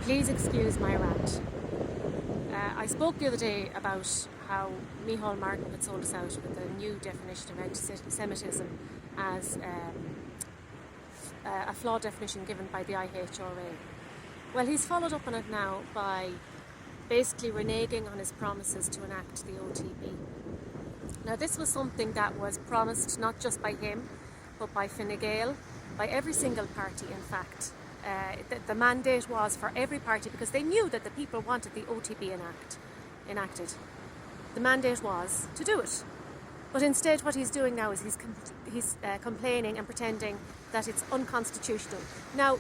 Please excuse my rant. I spoke the other day about how Micheál Martin had sold us out with a new definition of anti-Semitism as a flawed definition given by the IHRA. Well, he's followed up on it now by basically reneging on his promises to enact the OTB. Now, this was something that was promised not just by him, but by Fine Gael, by every single party, in fact. The mandate was for every party, because they knew that the people wanted the OTB enacted. The mandate was to do it. But instead what he's doing now is he's complaining and pretending that it's unconstitutional. Now,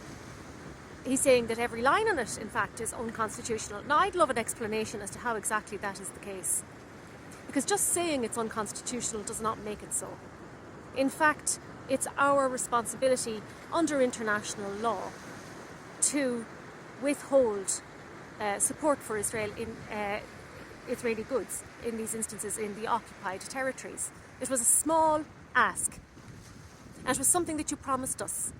he's saying that every line on it, in fact, is unconstitutional. Now, I'd love an explanation as to how exactly that is the case. Because just saying it's unconstitutional does not make it so. In fact, it's our responsibility under international law to withhold support for Israel in Israeli goods, in these instances in the occupied territories. It was a small ask, and it was something that you promised us.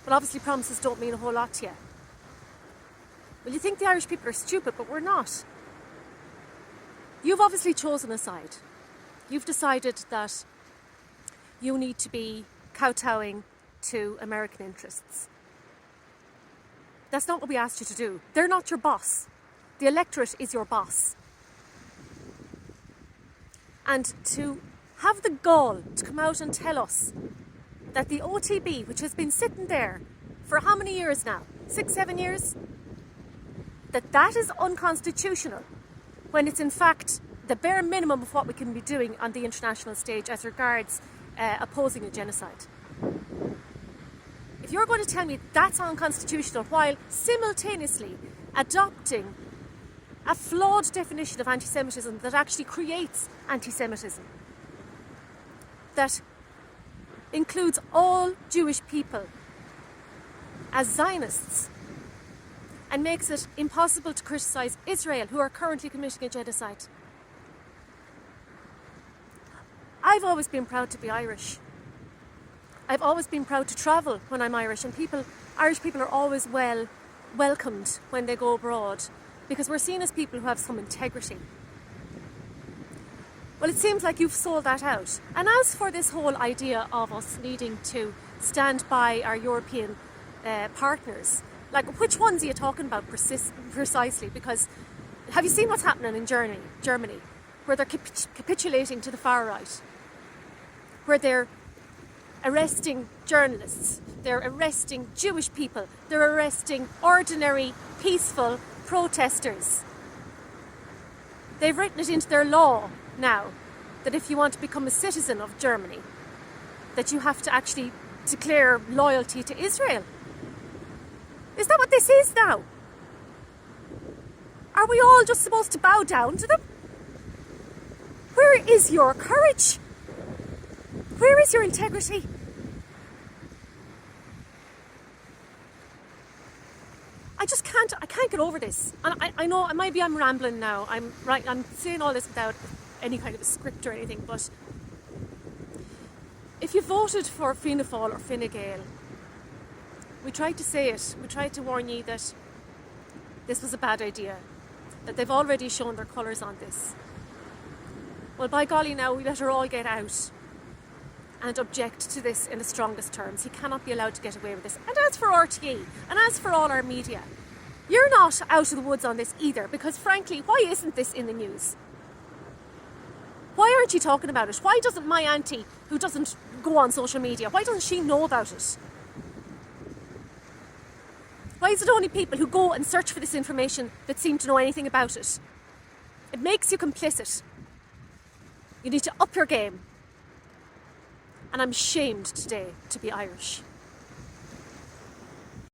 But obviously promises don't mean a whole lot to you. Well, you think the Irish people are stupid, but we're not. You've obviously chosen a side. You've decided that you need to be kowtowing to American interests. That's not what we asked you to do. They're not your boss. The electorate is your boss. And to have the gall to come out and tell us that the OTB, which has been sitting there for how many years now? 6, 7 years? That is unconstitutional, when it's in fact the bare minimum of what we can be doing on the international stage as regards opposing a genocide. If you're going to tell me that's unconstitutional while simultaneously adopting a flawed definition of anti-Semitism that actually creates anti-Semitism, that includes all Jewish people as Zionists, and makes it impossible to criticise Israel, who are currently committing a genocide. I've always been proud to be Irish. I've always been proud to travel when I'm Irish, and Irish people are always welcomed when they go abroad, because we're seen as people who have some integrity. Well, it seems like you've sold that out. And as for this whole idea of us needing to stand by our European partners, like, which ones are you talking about precisely? Because have you seen what's happening in Germany, where they're capitulating to the far right, where they're arresting journalists, they're arresting Jewish people, they're arresting ordinary, peaceful protesters. They've written it into their law now that if you want to become a citizen of Germany, that you have to actually declare loyalty to Israel. Is that what this is now? Are we all just supposed to bow down to them? Where is your courage? Where is your integrity? I can't get over this. And I know maybe I'm rambling now. I'm saying all this without any kind of a script or anything, but if you voted for Fianna Fáil or Fine Gael, we tried to say it. We tried to warn you that this was a bad idea, that they've already shown their colours on this. Well, by golly, now we better all get out and object to this in the strongest terms. He cannot be allowed to get away with this. And as for RTE, and as for all our media, you're not out of the woods on this either, because frankly, why isn't this in the news? Why aren't you talking about it? Why doesn't my auntie, who doesn't go on social media, why doesn't she know about it? Why is it only people who go and search for this information that seem to know anything about it? It makes you complicit. You need to up your game. And I'm ashamed today to be Irish.